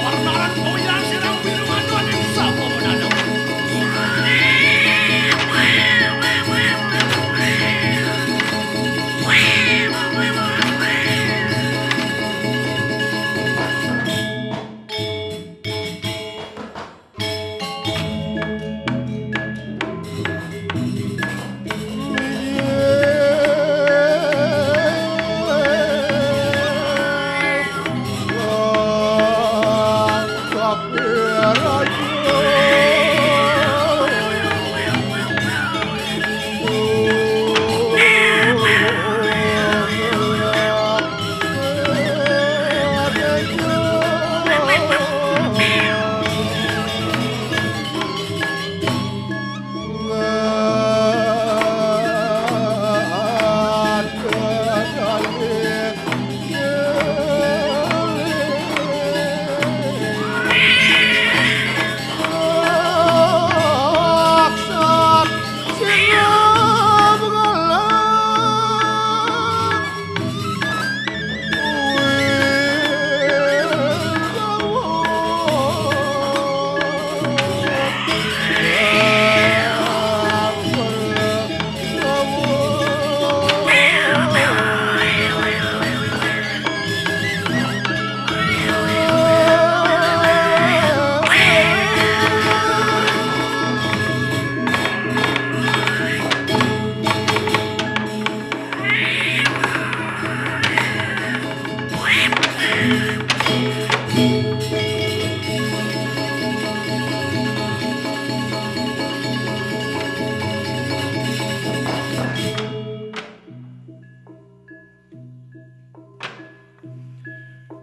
Warnaran pawilan sirang biruan yang sapa menadong.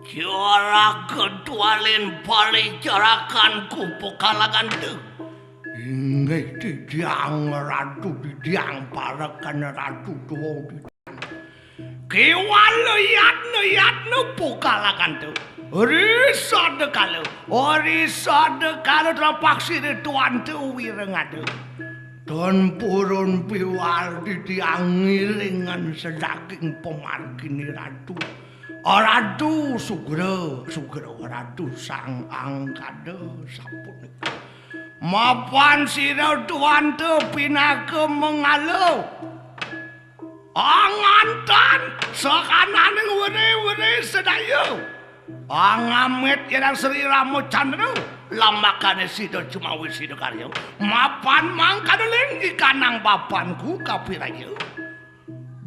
Kiara kedualin balik jarakan kupu kalangan tuh. Inggih didiang ratu didiang parakan ratu tuh. Kiwaluyat nupu kalangan tuh. Risade kalau terpaksi di tuan tuh wirengadu. Dan purun piwal didiang ngiringan sedaging pemargini ratu. Ratu Sugro Ratu sang angkade sampun mapan sira tuan te pinake mengalu angantan sakananing wene sedayu angamet yang Sri Ramo Candra lamakane sida Jumawi sida karya mapan mangkadeling ikanang papanku kapirayu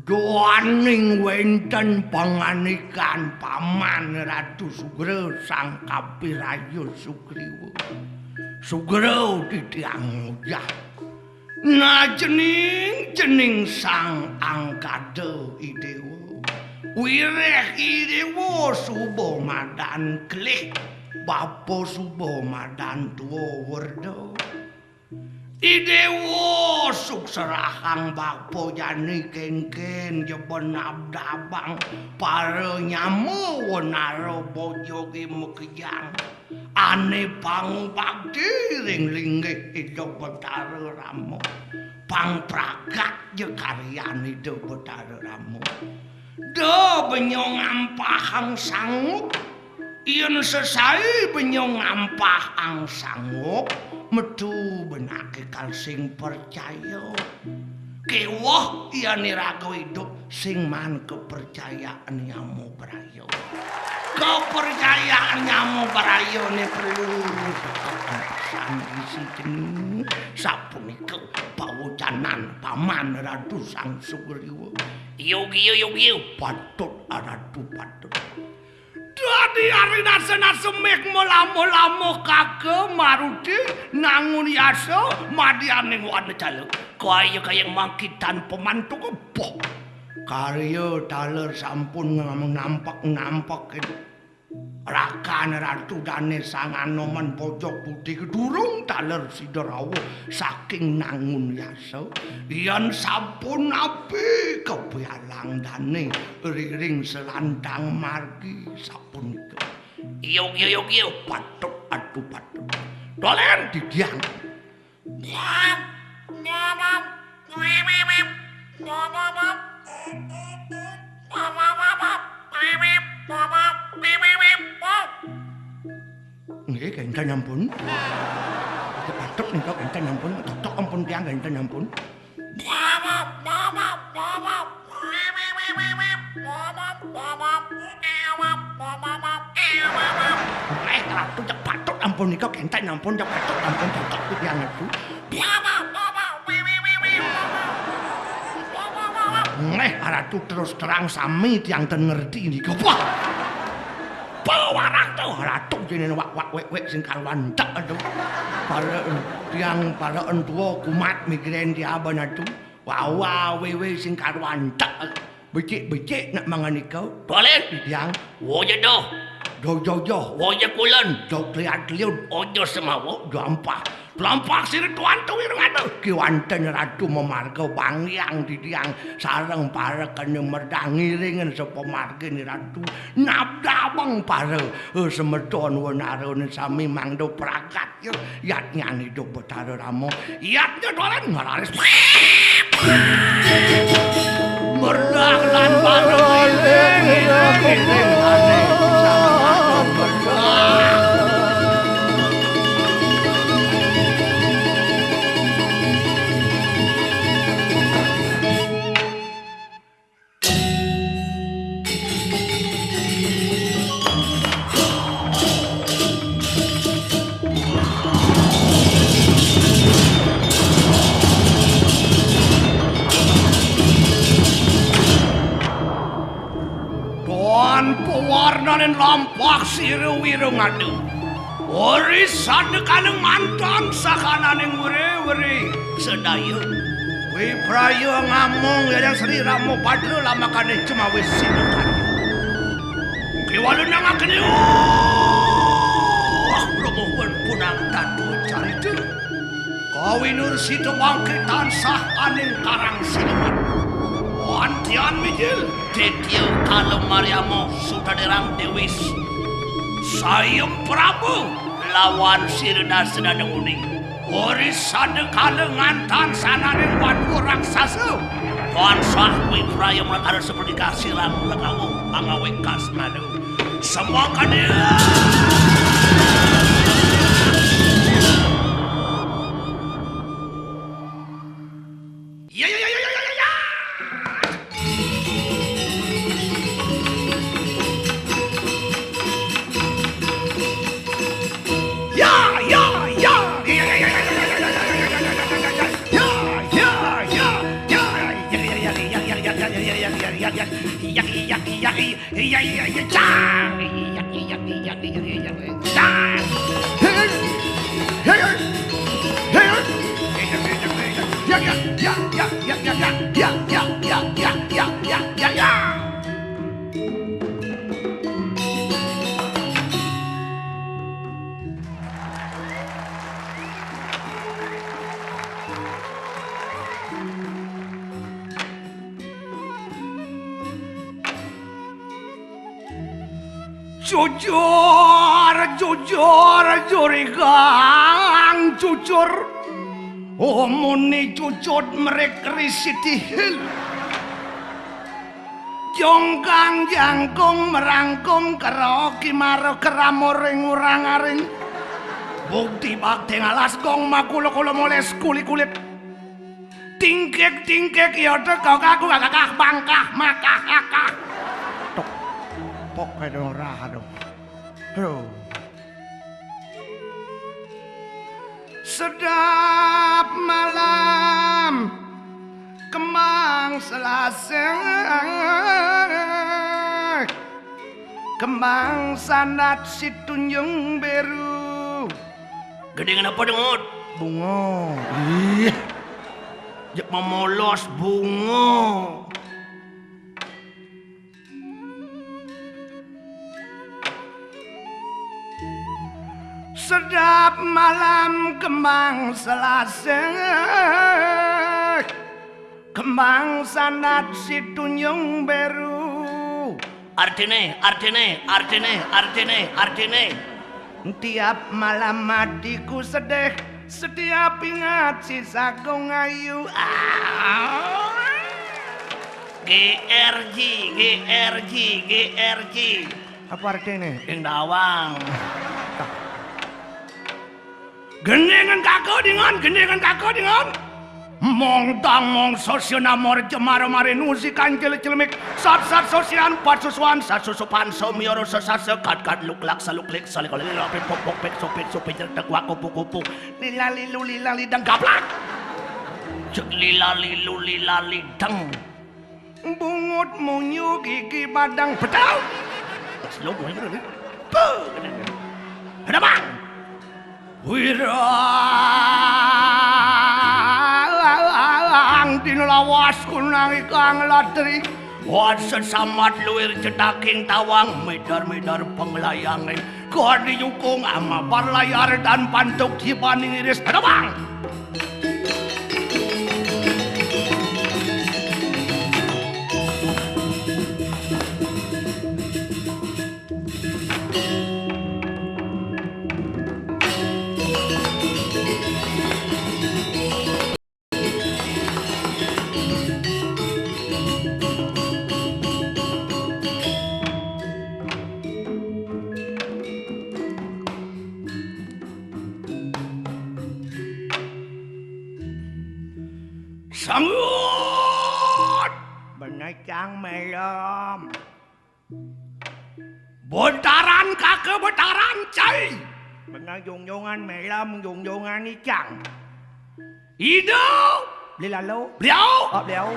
doaning wenten panganikan paman Ratu Sugro sang kapirayo Sugriwa Sugro didiang mujah na jening sang angkade idewa wireh idewa subo madan klik bapo subo madan tuwa werda Idewo sukserahang bakpo jani kengken jebon abdabang para nyamu wenaro bojogi mekejang ane pang bakti ring linggih hidup betara ramo pang pragat je karyani do betara ramo do benyong ampahang sanggup iyan sesai benyong ampahang sanggup metu benake kalsing percaya kewah iya niraga hidup sing man kepercayaan nyamu berayo kepercayaan nyamu berayo ne perlu sangisi jening sapunika pawucanan paman Ratu Sang Sugriwa yogi patut Ratu patut Dadi arina semek molamu kake maruti nangun yaso madianing wana calo kaya mangkitan pemantu keboh karya taler sampun nampak rakan Ratu Dane sang Anoman pojok putih kedurung taler siderawa saking nangun yaso yan sampun api kebialang Dane riring selantang margi sampun itu iyo patut dolen didiang Nggih, genten ampun. Batuk nika genten ampun, cocok ampun tiyang genten ampun. Ratu cek batuk ampun nika genten ampun, cek batuk ampun cocok tiyang itu. Ratu terus terang sami tiyang ten ngerti nika. Wah. Ratu jenenge wak wek sing karuan entek aduh. Para tiyang para entuwa kumat mikirin diaban aduh. Wah wewe sing karuan entek. Becik-becik nak mangan nika. Boleh tiyang. Wo je doh. Jo. Wo je kulon. Jo kliat-kliut. Ojo semawo gampang. Lampak sirih tuantu ireng aduh. Ki wonten ratu memarga pangyang ditiang sareng pareken merdang ngiringen sapa margine ratu nabdabeng pare semedon wenarone sami mangdo prakat yat nyani do Betara Rama yat nyodolen ngararis merdang lan bareng iring ane sama merdang. Warnanen lampak siru wirung adu Oris sadekaneng mantan sakananing wuri-wuri sedayu Wiprayu ngamung yang Sri Ramo Padro lamakane cemawis sinukan Kiwalun yang akan Romohun punang tatu caritu Kawinur situ wangkitan sah aning karang sinukan Wantian mijil Tityo kalem Mariamo Sudaderang Dewis Sayem Prabu lawan Sirna Senadeng Uning Oris sadekale ngantan sananing wadu raksasa Tuan sah Wipraya mulat ada seperti kasiran legawu angawe kasmadu semua kadir jujur omone cucut merek risidihil jongkang jangkung merangkung karo kimaro keramoring urang-aring bukti bakti ngalas kong makulo-kulo moles kulit-kulit tingkek-tingkek ya teko kaku kakak bangkah makah akah tok pok kaya ora aduh sedap malam kembang selasa kembang sanat si tunjung beru gede kenapa dengut bunga ih jak memolos bunga sedap malam kembang selasa kembang sanat si tunjung beru artine tiap malam hatiku sedih setiap ingat si sakung ayu GRG apa artine yang dawang Gendengan kakak dengan mong tang mong sosyo namor jemar mare nusi kancil cilmik sat sosian pat susuan sat susupan somioro sesat sekat kat luklak saluklik salikol lope pok pek sopik jertek wako kupu lila lidang gaplak cek lila lidang bungut munyu gigi badang betal slow mo ini ada bang wirang dinelawas kunang ikang latri wat sesamat luir cedaking tawang medar penglayangin kodi yukung ama parlayar dan pantuk cipaning iris ada bang sangut benecang melom bentaran kakek bentaran cai benang jungjungan melom jungjungan icang hidup lilalo beliau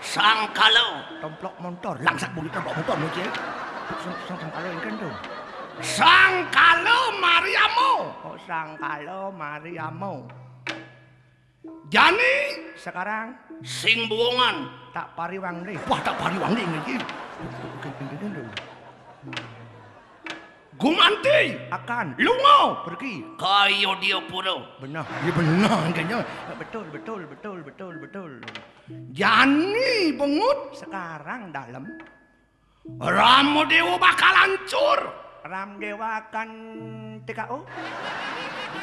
sang kalau tomplok motor langsak bunyi tomplok motor mo cek sang kalau ini kan tuh sang kalau Mariamo Jani sekarang sing buongan tak pariwang deh. Wah tak pariwang deh ngaji. Gumanti akan lungo pergi kayo dia puro. Benar. Ya benar kayaknya. Betul. Jani bengut sekarang dalam Ramo Dewa bakal hancur. Ram Dewa akan TKO.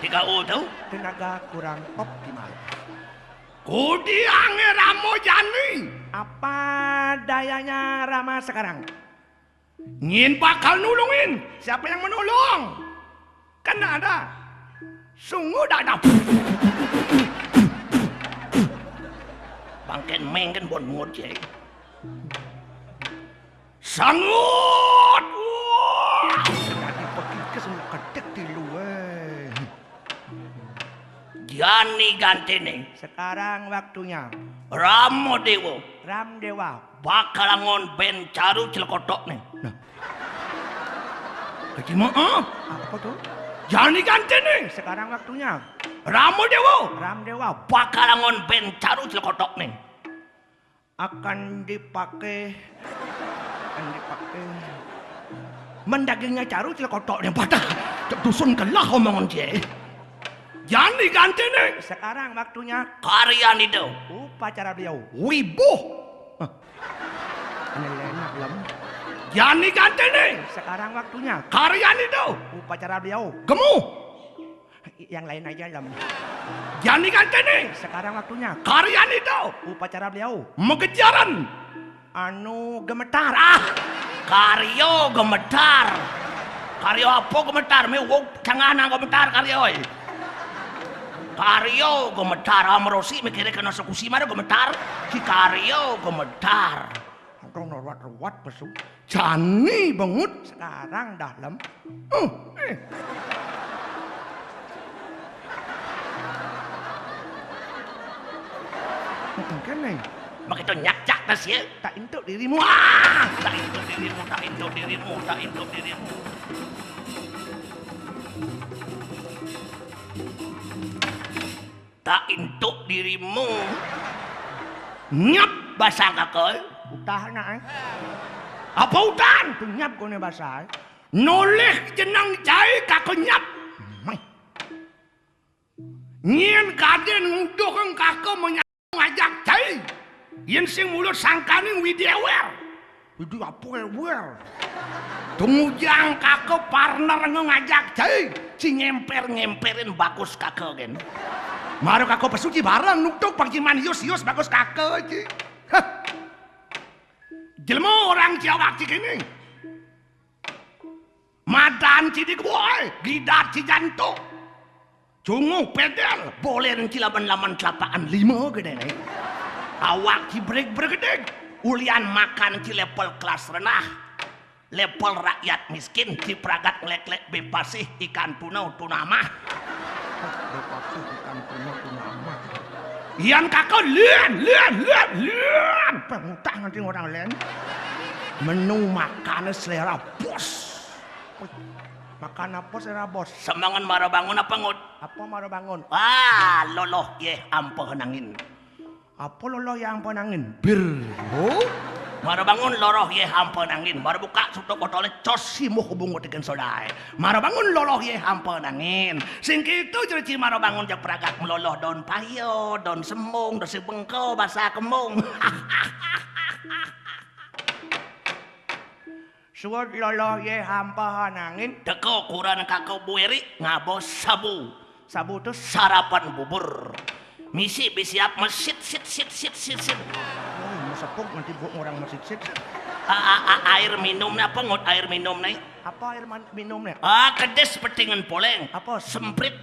TKO tuh tenaga kurang optimal. Kudiange Ramo Jani. Apa dayanya Rama sekarang? Ngin bakal nulungin. Siapa yang menolong? Kan ada. Sungguh ada. Bangken mengken bon ngocek. Sangut. Tadi pergi ke semua kedek di luar. Jani ganti nih. Sekarang waktunya. Ram Dewa bakal ngon ben caru cilekotok nih. Nah. Kaji maaf. Apa tuh? Jani ganti nih. Sekarang waktunya. Ram Dewa bakal ngon ben caru cilekotok nih. Akan dipakai mendagingnya caru cilekotok nih. Patah. Dusun kelah omongan dia. Jani ganti nih. Sekarang waktunya karyan itu. Upacara beliau. Wibuh. Ini enak belum? Jani ganti nih. Sekarang waktunya karyan itu. Upacara beliau. Gemuh. Yang lain aja lem. Jani ganti nih. Sekarang waktunya karyan itu. Upacara beliau. Mengejaran. Anu gemetar. Karyo gemetar. Karyo apa gemetar? Mewok jangan gemetar karyo. Karyo gemetar amrosi mikirnya kena sekusi mana gemetar si karyo gemetar atau norwat pesu Jani bengut sekarang dalam mungkin nih begitu nyak-nyak tas ya tak intuk dirimu tak intuk dirimu tak intuk dirimu nyap basah kakak utah nak apa utan tu nyap kone basah noleh jenang jai kakak nyap nyen kaden nguduk kakak ngajak jai yen sing mulut sangkaning widewer itu apa wer tungujang kakak partner ngajak jai si ngemperin bagus kakak gen Maro kakak pesuci bareng nuktuk pangciman yus bagus kakak aja. Jelmo orang Jawa gini. Madan cidik boy, gidat cijanto. Cungu pedal, boleh cilaban laman kelapaan 5 gede nih. Awak ci break bergede, ulian makan ci level kelas renah, level rakyat miskin ci pragat ngelek-lek bebasih ikan tuna mah. Bebasih ikan tuna mah. Ian kakak lian. Pengutang nanti orang lain. Menu makan selera bos. Makan apa selera bos? Semangan mara bangun apa ngut? Apa mara bangun? Loloh ye ampo henangin. Apa loloh ye ampo henangin? Bir. Oh? Mara bangun loroh ye ampo henangin. Mara buka sutok botolnya cosi mo hubungo tegen sodai. Mara bangun loloh ye ampo henangin. Sing kitu cerci mara bangun jak pragat meloloh daun payo, daun semung, daun sibengko, basa kemung. Suwad loloh ye hampa hanangin teko kurang kakau bueri ngabos sabu. Sabu itu sarapan bubur. Misi bisiap mesit sit. Oh, mesepuk nanti buat orang mesit. Air minumnya apa ngut air minumnya? Apa air minumnya? Kedes petingan poleng. Apa? Semprit.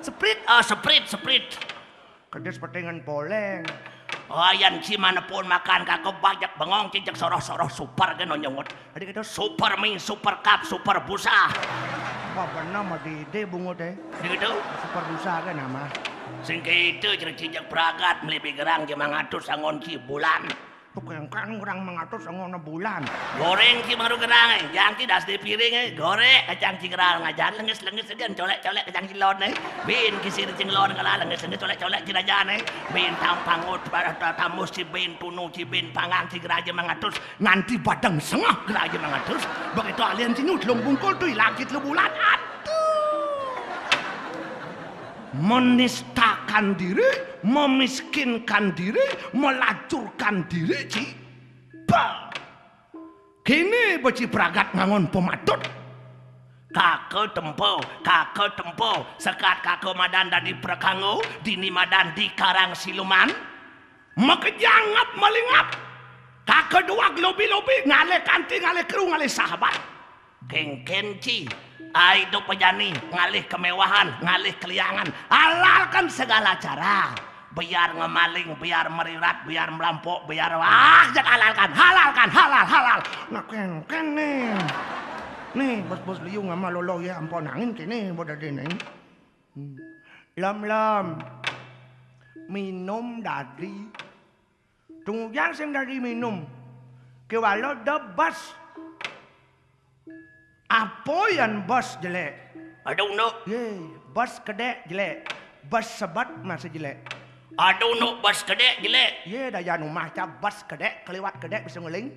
Seprit. Kedes petingan poleng. Yan mana pun makan kakak banyak bengong cincak soroh super kan nyongot. Adik itu super mie, super cup, super busa. Wah benar mah di bungut deh. Adik itu super busa kan nama. Sing itu cincak pragat melebih gerang jemang atus angon ci bulan. Tukang kan kurang mengatur sangono bulan. Goreng ki baru gerang, jang ki das di piring goreng kacang ci gerang ngajan lenges segan colek kacang cilon bin ki sir cinglon kala lenges colek ci rajan bin tampangut tamus ci bin tunu ci bin pangang ci geraja mengatus nanti badang sengah geraja mengatus begitu alien ci nyutlung bungkul tuh lagi bulan menistakan diri, memiskinkan diri, melacurkan diri ci. Kini beci pragat ngangon pematut. Kakek tempo, sekat kakek madan dari prekango, dini madan di karang siluman. Makejangap melingap. Kakek dua lobi, ngale kanti, ngale kru, ngale sahabat. Kenci. Itu pejani, ngalih kemewahan, ngalih keliangan, halalkan segala cara. Biar ngemaling, biar merirat, biar melampok, biar jangan halalkan, halal. Nah ken nih, bos liu ngama lolo ya ampun angin kini boda dene. Lam, minum dari, tunggu yang sing dari minum, kewalo debas. Apa yang bos jelek? I don't know. Bos kedek jelek. Bos sebat masih jelek. I don't know bos kedek jelek. Daya rumah ca bos kedek keliwat kedek bisa ngeling.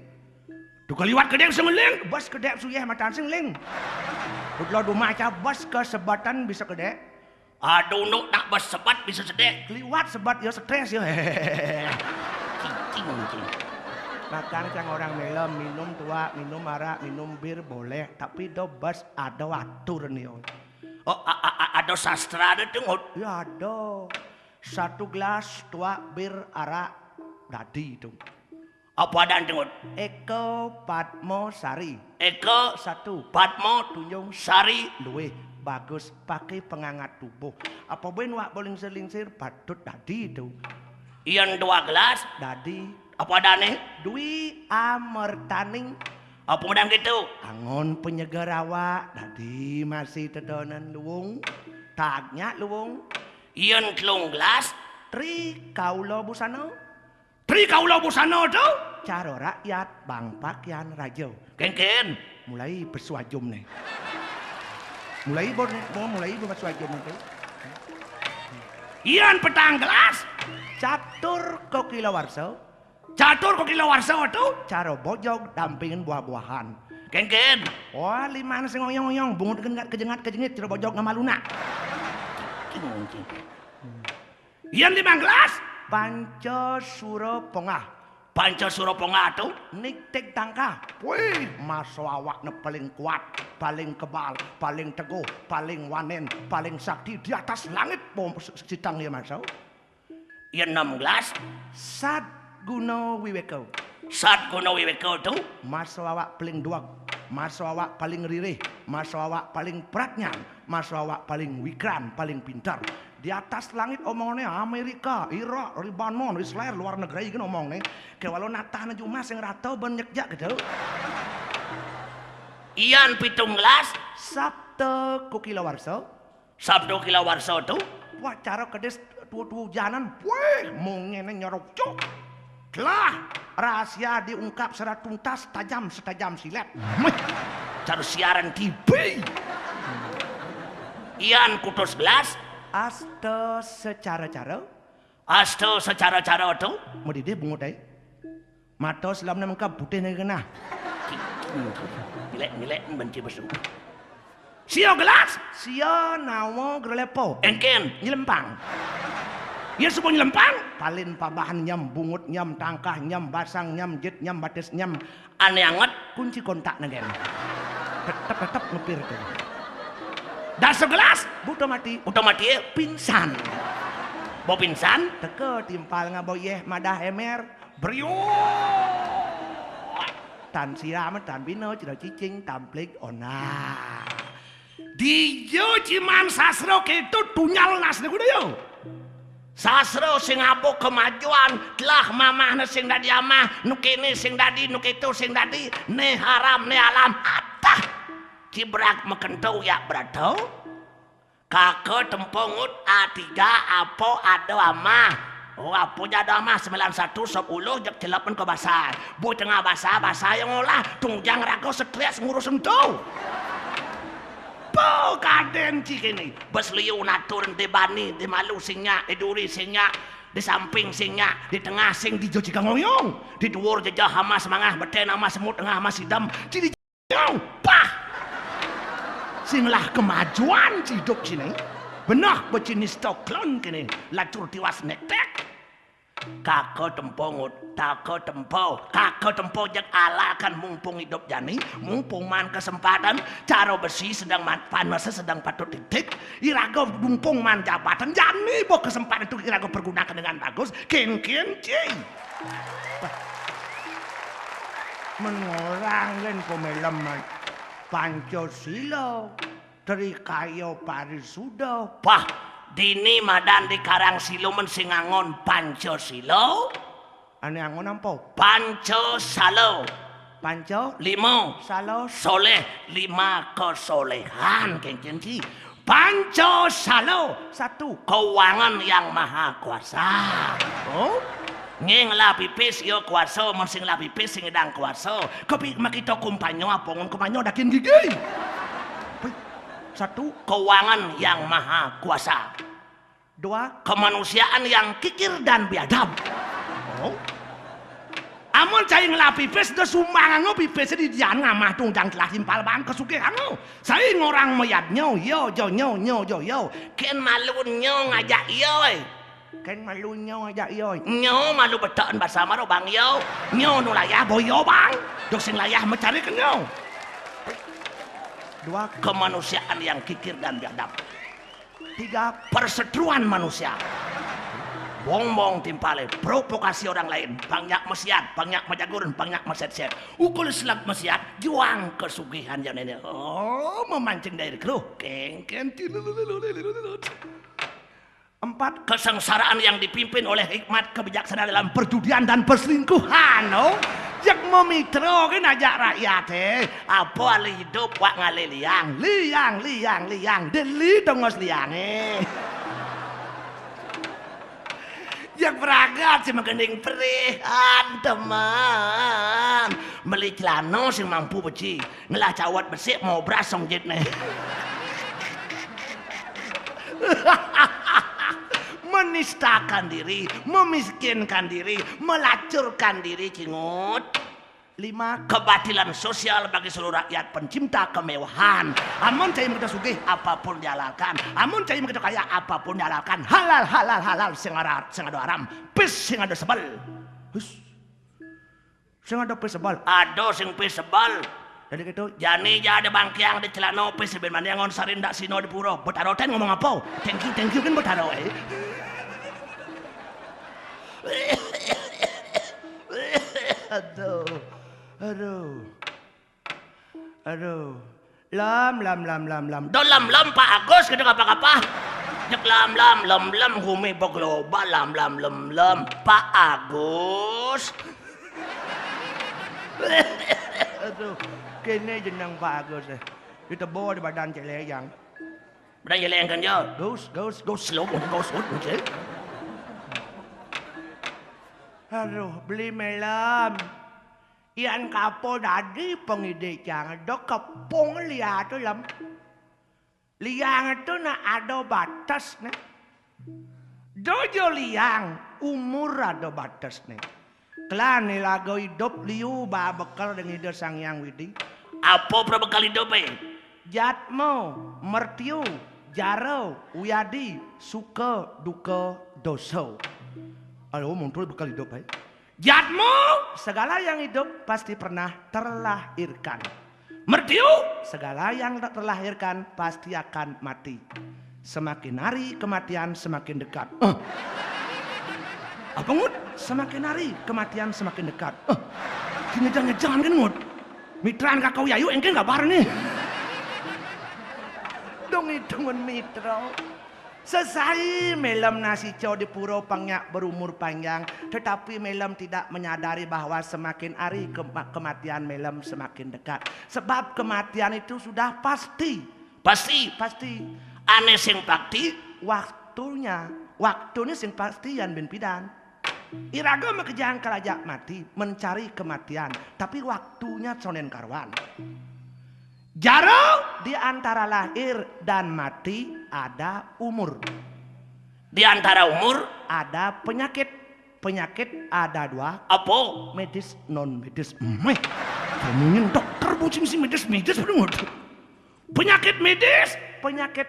Tu keliwat kedek bisa ngeling. Bos kedek suyeh matan sing ling. Kalau rumah ca bos ke sebatan bisa kedek. I don't know nak bos sebat bisa sedek. Keliwat sebat ya stres ya. Cing. Makan yang orang melem, minum tua, minum arak, minum bir boleh, tapi dobas ada atur nih. Ada sastra ada tuh? Ya ada. 1 gelas tua bir arak dadi itu. Apa ada tuh? Eko Patmo Sari. Eko 1, Patmo Tunjung Sari luwe bagus pakai penghangat tubuh. Apa ben wak boling selingsir patut dadi itu. Ian 2 gelas dadi. Apa ada nih? Dwi Amertaning. Apa modang gitu? Angon penyegar awak. Tadi masih tedonan luwung. Tagnya luwung. Ian 3 gelas. Tri Kaulo Busano. Tri Kaulo Busano tuh? Caro rakyat Bang Pakyan Rajo. Ken. Mulai bersuajum nih. Mulai bersuajum itu. Ian 4 gelas. Catur Kokilo Warso. Catur kok kilo warsa tuh? Caro bojog dampingin buah-buahan. Ken. Wah 5 sing ngoyong-ngoyong, bungut kejengit caro bojog ngamaluna. Yang 5 gelas? Panco Suropongah. Panco Suropongah tuh? Niktek tangka. Wih, maso awaknya paling kuat, paling kebal, paling teguh, paling wanen, paling sakti di atas langit. Sitang ya maso. Yang 6 gelas? Sad Guno Wiweko. Saat Guno Wiweko tuh? Maso awak paling duag, Mas awak paling ririh, mas awak paling beratnya, mas awak paling wikran, paling pintar. Di atas langit omongannya Amerika, Irak, Lebanon, Israel, luar negeri kan omongnya. Kewalau natah na cuma sing ratau banyak jak gitu. Ian pitung gelas. Sabtu ku kilawarsa. Sabtu kilawarsa tu. Wah cara kedes tua-tua janan. Weh mungkin nyorok cok. Telah rahasia diungkap secara tuntas tajam setajam silet. Cara siaran TV. Ian kutus gelas. Asto secara cara. Asto secara cara tu. Medide bungut ay. Matos lam na mengkap putih na kena. Milek benci besuk. Sio gelas. Sio nawo grelepo. Engken. Nyelempang. Ya semua nyelempang. Palin pabahan nyam, bungut nyam, tangkah nyam, basang nyam, jet nyam, bates nyam. Aneh anget. Kunci kontak na gen. Tetep ngepir ke. Das segelas. Buto mati. Udah mati ya. Pingsan. Bo pingsan. Teke timpal ngaboyeh madah emer. Brio. Tan siram tan bino ciro cicing tamplik ona. Diyo ciman sasro itu tunyal nas ni kuda yo. Sasro sing abok kemajuan telah mamah sing dadi amah nukini sing dadi nukitu sing dadi ne haram ne alam atah cibrak mekentau ya bratau kakek tempongut A3 apo ado amah. Oh, apa jada mah 91 10 jek celapen ke basah. Bu tengah basah yang olah tungjang rago stres ngurus entu. Po kaden cikini. Bes liu natur di bani, di malu singnya, di duri singnya, di samping singnya, di tengah sing di joji kangoyong, di dhuwur jejah hama semangah beten ama semut tengah ama sidam. Cidi jauh. Pah. Singlah kemajuan hidup sini. Benah becinis toklon kini lacur tiwas netek. Kakak tempongut, kakak tempo jak alakan mumpung hidup jani, mumpung man kesempatan, cara besi sedang panasnya sedang patut titik, irago mumpung man jabatan jani, bo kesempatan itu irago pergunakan dengan bagus, ken ci. Mengulang kan pemeleman Pancasila. Dari kayo parisuda. Pah, dini madan di Karang Siluman sing angon Pancasila. Ane angon ampo? Pancasalo. Panco? 5. Salo? Soleh. 5 kesolehan. Kengkenci. Pancasalo. 1. Keuangan yang maha kuasa. Oh? Ngeng lah pipis yo kuasa. Mensing lah pipis sing edang kuasa. Kopi makito kumpanyo apongon kumpanyo dakin gigi. 1. Keuangan yang maha kuasa. 2. Kemanusiaan yang kikir dan biadab. Oh. Amun cai ngelapipis de sumbangan pipis di dian ngamah tungjang telah simpal bang kesukihan no. Saya ngorang mayat nyo yo. Ken malun nyo ngajak yo. Ken malu nyo ngajak yo. Nyo malu betaan bahasa maro bang yo. Nyo nu layah boyo bang. Dok sing layah mencari ke nyo. 2. Kemanusiaan yang kikir dan biadab. 3. Perseteruan manusia. Bongbong timpale, provokasi orang lain, banyak mesiat, banyak majagurun, banyak meset-set. Ukul selak mesiat, juang kesugihan yang ini. Oh, memancing dari keruh. Kengken. 4. Kesengsaraan yang dipimpin oleh hikmat kebijaksanaan dalam perjudian dan perselingkuhan. Oh, yang memitro kan ajak rakyat apa ali hidup wak ngale liang, deli dongos liange. Yang beragat si mengending perihan teman beli celana sing mampu beci ngelah cawat bersih mau brasong jitne. Menistakan diri, memiskinkan diri, melacurkan diri cingut. 5. Kebatilan sosial bagi seluruh rakyat pencinta kemewahan. Amun cai kita sugih apapun dihalalkan. Amun cai kita kaya apapun dihalalkan. Halal sing ado haram. Pis sing ado sebel. Hus. Sing ado pis sebel. Ado sing pis sebel. Jadi gitu. Jani jade bangkiang di celana pis ben mana ngon sarindak sino di puro. Betaroten ngomong apa? Thank you kan betaro Aduh. Aduh. Lam. Dalam Pak Agus kada apa-apa. Nyak lam humi global lam Pak Agus. Aduh, kene jeneng Pak Agus. Ditebo di badan celeyang. Badan celeyang kan yo. Ghost Slow, ghost. Aduh, beli melam. Ian kapo dadi pengide jangan dok kepung lihat tu lam. Liang itu na ada batas nih. Dojo liang umur ada batas nih. Kelan lagu hidup liu ba bekal dengan hidup sang yang widi. Apa berbekal hidup Jatmo, mertiu, jaro, uyadi, suka, duka, dosa. Aduh, muncul bekal hidup Jatmo, segala yang hidup pasti pernah terlahirkan. Mertiu, segala yang tak terlahirkan pasti akan mati. Semakin hari kematian semakin dekat. Apa ngut? Semakin hari kematian semakin dekat. Kini jangan kan ngut. Mitraan kakau yayu engke nggak bar nih. Dong hitungan mitra. Sesai melam nasi cow di puro pangyak berumur panjang, tetapi melam tidak menyadari bahwa semakin hari kematian melam semakin dekat. Sebab kematian itu sudah pasti. Aneh sing pasti. Waktunya sing pasti yan bin pidan. Iraga makejang kalajak mati mencari kematian, tapi waktunya sonen karwan. Jaro di antara lahir dan mati ada umur. Di antara umur ada penyakit. Penyakit ada dua. Apa? Medis non medis. Kamu dokter bucing si medis belum. Penyakit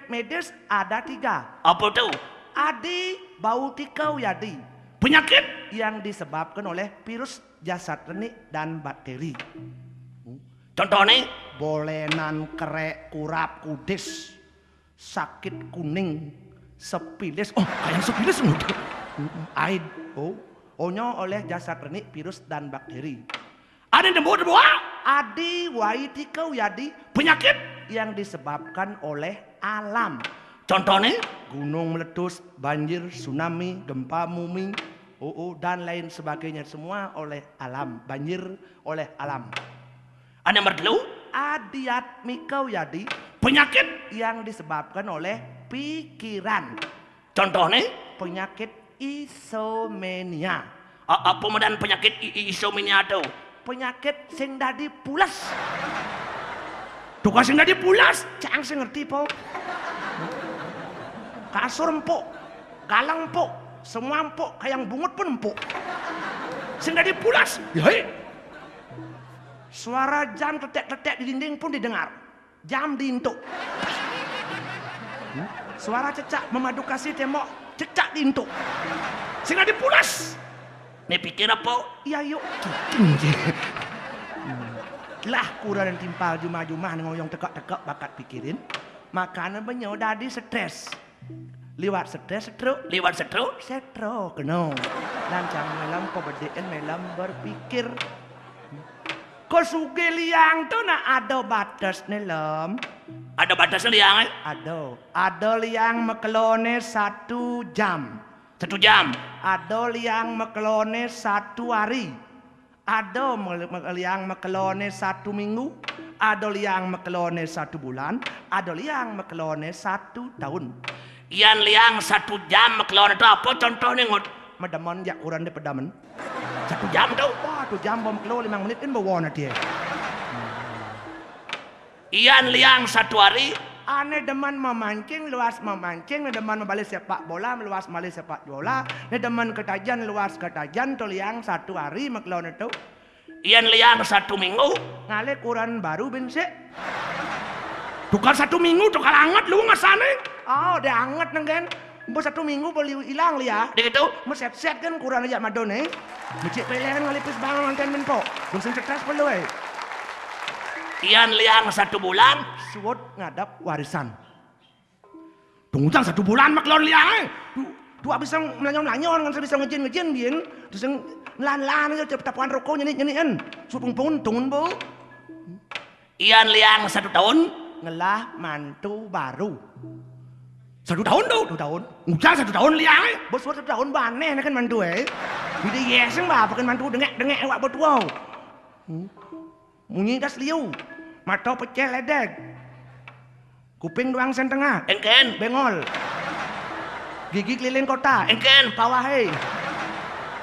medis ada 3. Apa tuh? Adi bau tikau yadi. Penyakit yang disebabkan oleh virus, jasad renik dan bakteri. Contohnya bolenan, kerek, kurap, kudis, sakit kuning, sepilis. Kayak sepilis aid. Onyo oleh jasad renik, virus dan bakteri. Ada debu Adi waitikau yadi. Penyakit yang disebabkan oleh alam. Contohnya gunung meletus, banjir, tsunami, gempa bumi, dan lain sebagainya, semua oleh alam. Banjir oleh alam. Ada merdu Adiat mikau yadi. Penyakit yang disebabkan oleh pikiran. Contohnya penyakit isomenia. Apa medan penyakit isomenia itu? Penyakit sing dadi pulas. Tukang sing dadi pulas? Cang sing ngerti po. Kasur empuk, galang empuk, semua empuk, kayak bungut pun empuk. Sing dadi pulas. Ya. Suara jam tetek-tetek di dinding pun didengar. Jam diintuk. Suara cecak memadu kasih tembok, cecak diintuk. Sing dadi pulas. Nih pikir apa? Iya yuk. Lah kurang dan timpal jumah-jumah ngoyong tekak-tekak bakat pikirin. Makanan banyak dadi stres. Liwat stres setro kena. Lancang melam pebedeen melam berpikir. Kosuge liang tu na ada batas nelam. Ada batasnya liang? Ada liang mekelone 1 jam. 1 jam. Ada liang mekelone 1 hari. Ada liang mekelone 1 minggu. Ada liang mekelone 1 bulan. Ada liang mekelone 1 tahun. Ian liang 1 jam mekelone itu apa contohnya ngut? Medaman ya kurang de pedaman. 1 jam tuh. Wah 1 jam bom kelo 5 menit kan bawa dia. Ian liang 1 hari. Ane deman memancing, luas memancing. Ne deman membalik sepak bola, luas balik sepak bola. Ne deman ketajan, luas ketajan. Tu liang 1 hari maklon itu. Ian liang 1 minggu. Ngale kurang baru bense. Tukar 1 minggu, tukar anget lu ngasane. Dia anget nenggen. Bo 1 minggu boleh hilang liya. Dia gitu. Meset-set kan kurang aja madone. Becik pelehan ngalipis bangun manten menpo. Belum cerdas perlu Ian liang 1 bulan. Suwot ngadap warisan. Tunggu 1 bulan maklon liang. Tu abis melanyon-melanyon kan bisa ngejin-ngejin bien. Terus lan-lan aja tapuan rokok nyanyi-nyanyian. Supung-pungun tungun bo. Ian liang 1 tahun. Ngelah mantu baru. 1 tahun tuh, 1 tahun. Ujang 1 tahun liang. Bos 1 tahun baneh kan mantu Bida yeseng ba pakai mantu dengek awak bertua. Munyi das liu. Mata pecah ledek. Kuping doang setengah. Engken. Bengol. Gigi keliling kota. Engken. Pawahai.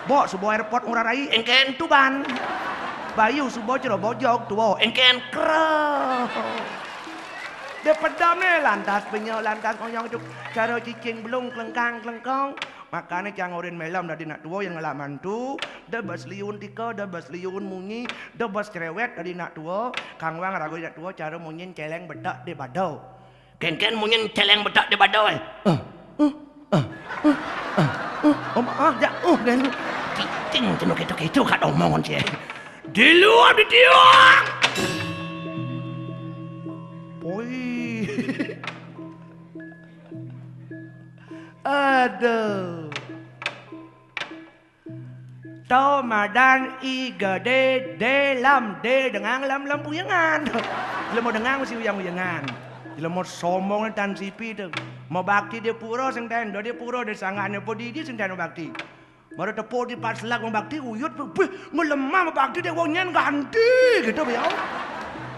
Bo sebuah airport Ngurah Rai. Engken. Tuban. Bayu sebuah cero bojok tuwo. Engken. Kro. Dia pedam nih lantas penyok lantas ngoyong cuk. Cara cicing belum kelengkang. Makanya cangorin melam dari nak tua yang ngelak mantu. Dah bas liun tika, dah bas liun munyi. Dah bas cerewet dari nak tua. Kang Wang ragu nak tua cara munyin celeng bedak di badau. Ken munyin celeng bedak di badau Ya, dan Cicing jenuh gitu kat omongan sih. Di luar di tiang. Oi. Aduh. Tau madan I gede delam de dengan lam puyangan. Bila mau dengang mesti uyang-uyangan. Bila mau sombong tan sipi tu. Mau bakti dia pura sing ten, dia pura dia sangatnya podi dia sing ten bakti. Mara tepo di pas lag mau bakti uyut ngelemah mau bakti dia wonyan ganti gitu biau.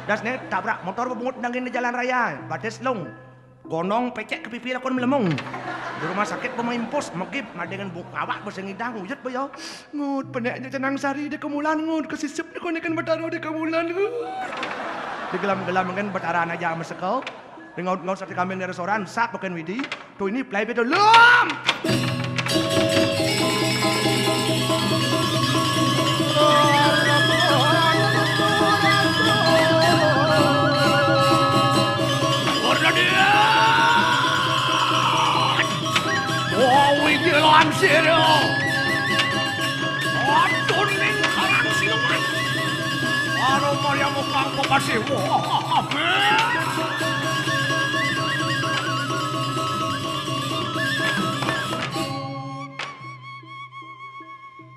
Das nih tabrak motor bebungut nangin di jalan raya, bates long. Gonong pecek ke pipi lakon melemong. Di rumah sakit pemain pos megip dengan buk awak berseng idang uyut bayau. Ngut peneknya cenang sari di kemulan ngut kesisip di konekan betaro di kemulan. Di gelam-gelam kan betaran aja sama sekal. Di ngaut-ngaut sate kambing di restoran sak pakai widi. Tuh ini play betul lum. Siro. Aduh ning karang siluman. Aro Maria mukhang pekasih. Wah,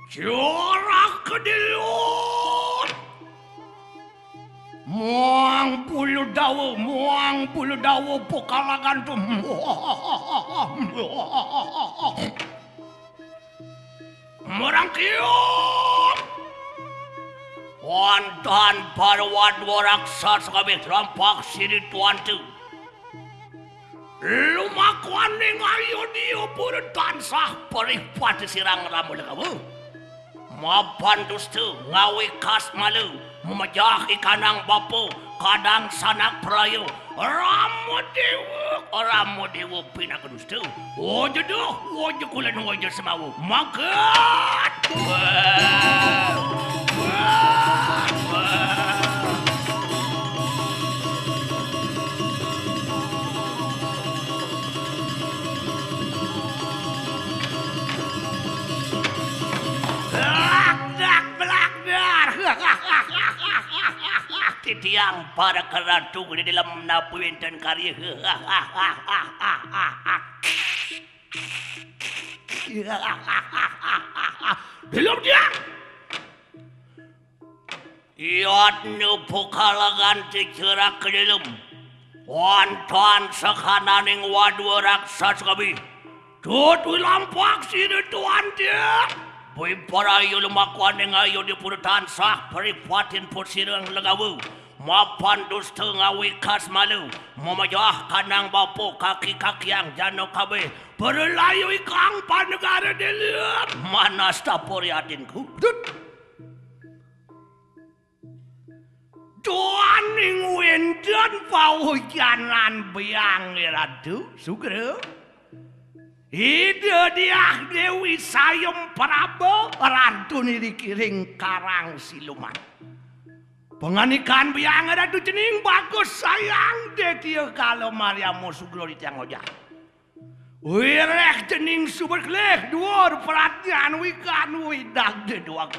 Jorak kedilut. Muang bulu dawu pokalagan tuh. Merang kium. Wantan parwad waraksa sakabeh rampak siri tuan tu. Lumakuan ning ayo dio pura tansah perih pati sirang ramu kamu. Mapan dustu ngawi kas malu. Memajah ikanang bapu kadang sanak perayu ramu dewa pinakudustu wajah kulan wajah semawu makan titiang para keratu di dalam napuin dan karya belum dia iot nu pokalagan dicerak ke dalam wantan sakananing wadu raksasa kami tut lampak sini tuan dia boy para ayo lumakuan yang ayo di puratan sah peripatin pursirang legawu mapan dusta ngawi kas malu memajah kanang bapo kaki-kaki yang jano kabe berlayu ikang panegara dilihat mana stapori adinku tuaning wendan paujanan biang iradu sugera ide dia Dewi Sayem Prabu rantuni dikiring karang siluman. Penganikan biang ada tu cening bagus sayang de dia kalau Mariamu Sugro di tiang ojak. Wireh cening super klek duor perhatian wikan widak de doang.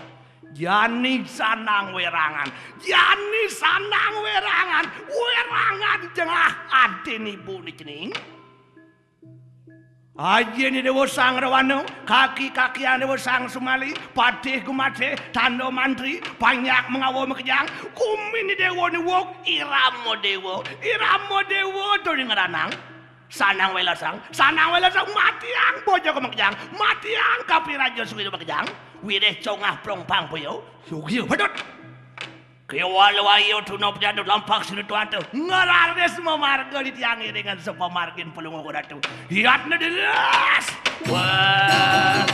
Jani sanang werangan jengah adin ibu ni cening. Aja ni dewa sang Rawano, kaki-kakian dewa sang Sumali, patih kumate, tando mantri, banyak mengawo mekejang, kumi ni dewa ni wok, iramo dewa tu ni ngeranang. Sanang welasang, matiang, bojo ke mekejang, matiang kapi raja suwi tu mekejang, wireh congah prongpang puyo, sugiyo, padut. Kewal-wayo tunop jadu lampak sini tuan tu. Ngarares memarga ditiangi dengan sepamargin pelungu kuda tu. Hiat na dilas. Wah.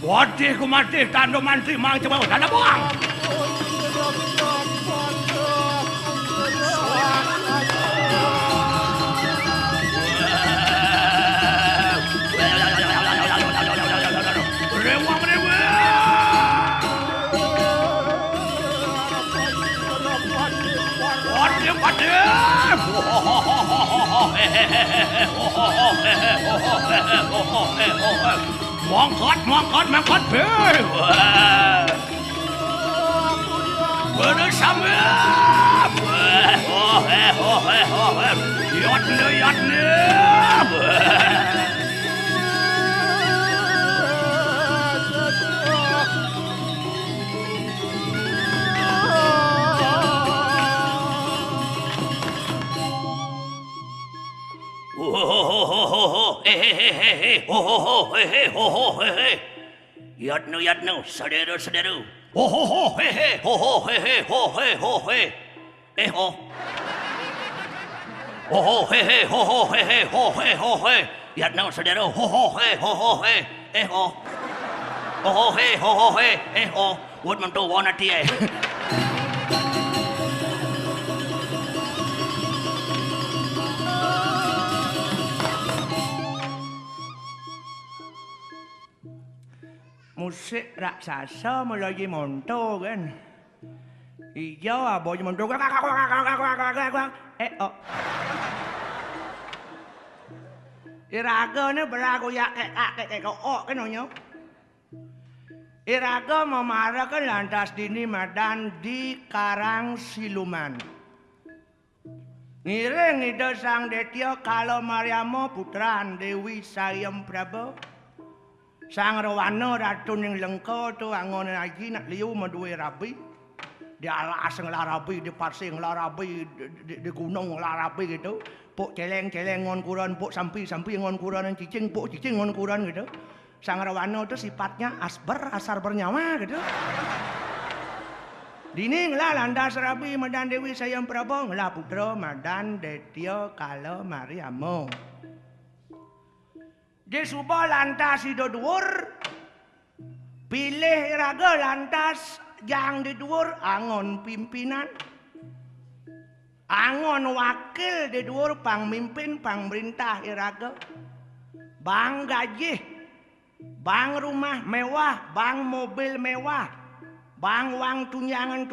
Wadih kumatih tando mantri mang coba tanda buang. Mangkot bersama yatne Yatnu, saudara. Yatnu, saudara. Word man tu warna tiai. Musik raksasa mulai monto kan. Hijau aboy monto. Iraga ni berago ya kayak kan onyo. Iraga memarakan lantas dini Madan di Karang Siluman. Ngiring ida sang Detya kalau Mariamo putran Dewi Sayam Prabu. Sang Rawano ratu ning Lengko tu angon lagi nak liu madue rabi. Di alas ngelarabi, di pasir ngelarabi, di gunung ngelarabi gitu. Pok celeng ngon kuran, pok sampi ngon kuran, cicing ngon kuran gitu. Sang Rawano tu sifatnya asar bernyawa gitu. Dini ngela landas rabi Madan Dewi Sayam Prabu ngela putra Madan Detya Kala Mariamo. Di subah lantas hidup dhuwur, pilih raga lantas yang di dhuwur angon pimpinan, angon wakil di dhuwur pangmimpin pangmerintah iraga, bang gaji, bang rumah mewah, bang mobil mewah, bang wang tunjangan,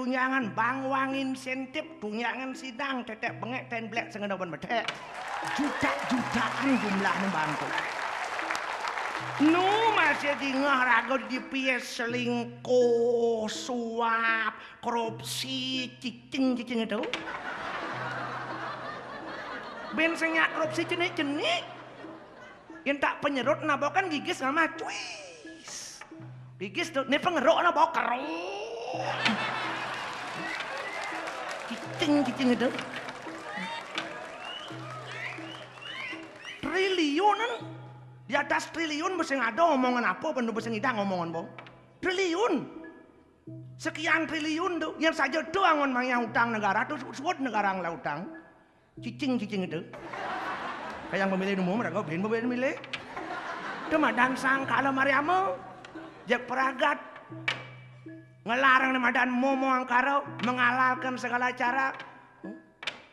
bang wang insentif, tunjangan sidang, tetek bengek ten blek sengenawan betek, jutaan jumlahnya bantu. Nu masih di raga di pies selingkuh, suap, korupsi, cicing itu. Ben senyak korupsi jenik. Yang tak penyerut nabokan gigis sama cuis. Gigis tuh, ini pengeruk nabok keruk. Cicing itu. Triliunan. Di atas triliun mesti ngado omongan apa pendu mesti ngidang omongan bong. Triliun. Sekian triliun tuh yang saja tuh angon mangnya utang negara tuh suat negara ngela utang. Cicing itu. Kayak pemilih umum mereka pemilih. Itu Madan sang Kala Mariamo. Jak peragat. Ngelarang Madan momo angkaro mengalalkan segala cara.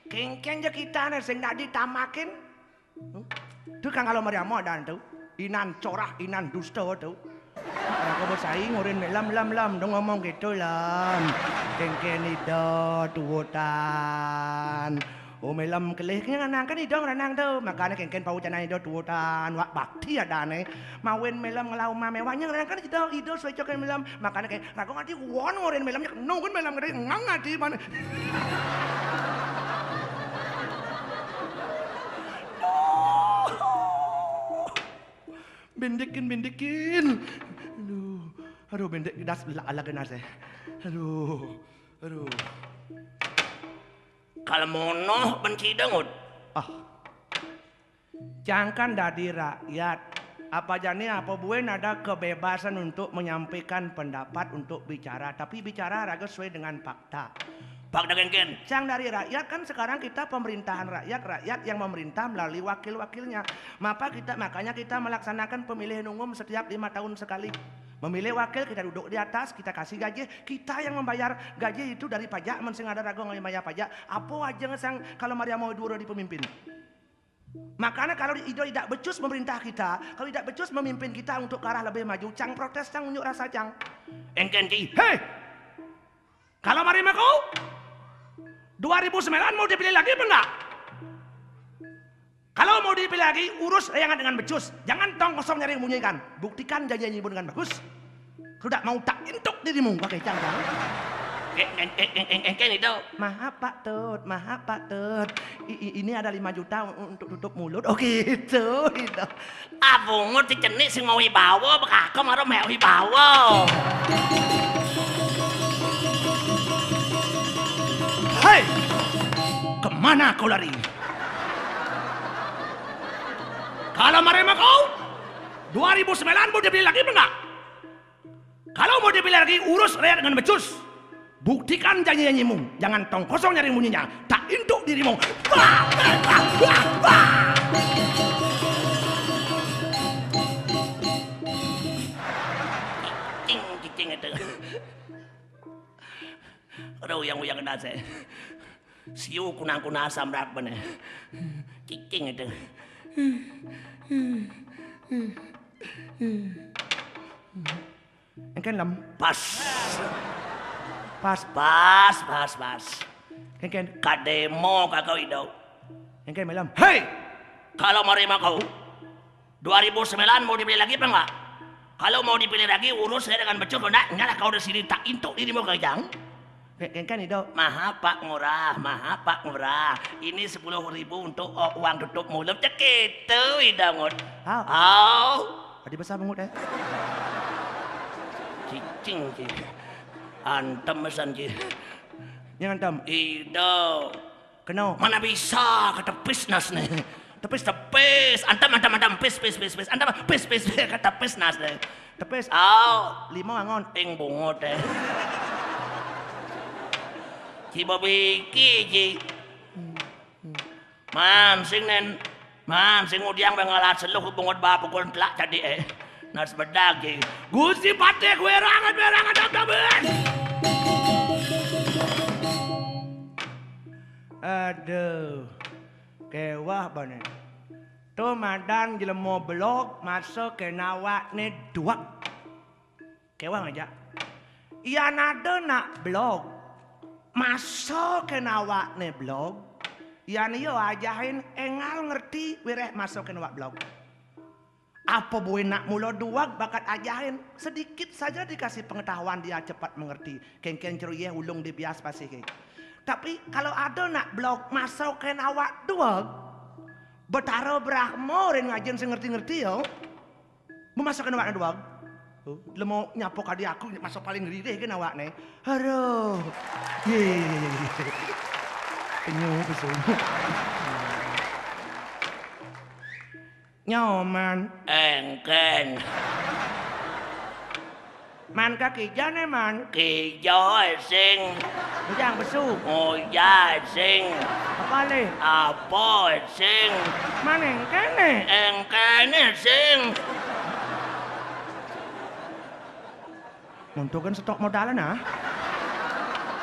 Kengken je kita nih sing dak ditamakin. Tuh kan kalau Mariamo ada tuh, inan corah, inan dusta tuh. Aku bersaing ngurin lam dong ngomong gitu lam. Kengken itu tuwotan. Oh melam kelih nganang kan itu nganang tuh. Makanya kengken paucanan itu tuwotan. Wak bakti ada nih. Mawin melam ngelau mewahnya nganang kan itu secokin melam. Makanya kayak ragu ngati won ngurin melamnya nungguin melam ngati ngang ngati mana. Bendekin. Aduh bendek das ala genas eh. Aduh. Kalau mono benci dengut. Jangan dari rakyat. Apa jani apa buen ada kebebasan untuk menyampaikan pendapat untuk bicara. Tapi bicara raga sesuai dengan fakta. Fakta ken. Yang dari rakyat kan sekarang kita pemerintahan rakyat yang memerintah melalui wakil-wakilnya. Makanya kita melaksanakan pemilihan umum setiap 5 tahun sekali. Memilih wakil, kita duduk di atas, kita kasih gaji. Kita yang membayar gaji itu dari pajak. Mensing ada raga ngambil pajak. Apa aja ngesang kalau Maria mau dua di pemimpin. Makanya kalau Ido tidak becus memerintah kita, kalau tidak becus memimpin kita untuk ke arah lebih maju, cang protes, cang unjuk rasa, cang. Engken ki. Hei, kalau mari aku 2009 mau dipilih lagi apa enggak? Kalau mau dipilih lagi, urus layangan dengan becus. Jangan tong kosong nyari munyikan. Buktikan janji-janjimu dengan bagus. Kalau tidak mau tak intuk dirimu, pakai cang. Engken itu. Maaf Pak Tut. Ini ada 5 juta untuk tutup mulut. Oh gitu. Abungut dicenik sing mau wibawa, bekakem karo mek wibawa. Hei! Kemana kau lari? Kalau marema kau 2009 mau dipilih lagi enggak? Kalau mau dipilih lagi urus rakyat dengan becus. Buktikan janji-janjimu. Jangan tong kosong nyari munyinya. Tak induk dirimu. Cicing itu. Aduh yang kena saya. Siu kunang-kunang asam rak bener. Cicing itu. Engken lem. Pas. Engken. Kademo kakau idau. Engken melam. Hei! Kalau menerima kau 2009 mau dipilih lagi apa enggak? Kalau mau dipilih lagi urus saya dengan becus enggak? Enggak kau di sini tak intuk dirimu kejang. Engken idau. Maaf Pak Ngurah. Ini 10.000 untuk uang tutup mulut cekitu idangut. Tadi besar banget eh. Cicing. Antem mesan ki. Yang antem. Ido. Keno. Mana bisa ketepis nas nih. Tepis. Antem pis. Antem pis ketepis nas nih. Tepis. 5 angon. Ing bungut eh. Ci babiki ci. Man sing udiang bengalat seluh bungut bapukul telak jadi eh. Nas bedag ci. Gusti patek werangan dam-damen. Aduh, kewah banget. Tuh madan jelemo blog masuk ke nawak ne duak. Kewah ngajak. Iya nado nak blog masuk ke nawak ne blog. Iya niyo ajahin engal ngerti wireh masuk ke nawak blog. Apa boleh nak mula duak bakat ajahin sedikit saja dikasih pengetahuan dia cepat mengerti. Ken ceruye ulung di bias pasti ke. Tapi kalau ada nak blog masuk ke awak dua, betaro berahmo dan ngajen saya ngerti-ngerti yo, memasukkan awak dua, lemo nyapok adi aku masuk paling ngeri deh kan awak nih, aduh, penyu besul, nyaman, engken. Man kaki jane man. Kijo sing. Ujang besu. Uja sing. Apa le? Apa sing. Man engkene. Engkene sing. Untuk kan stok modalan ah.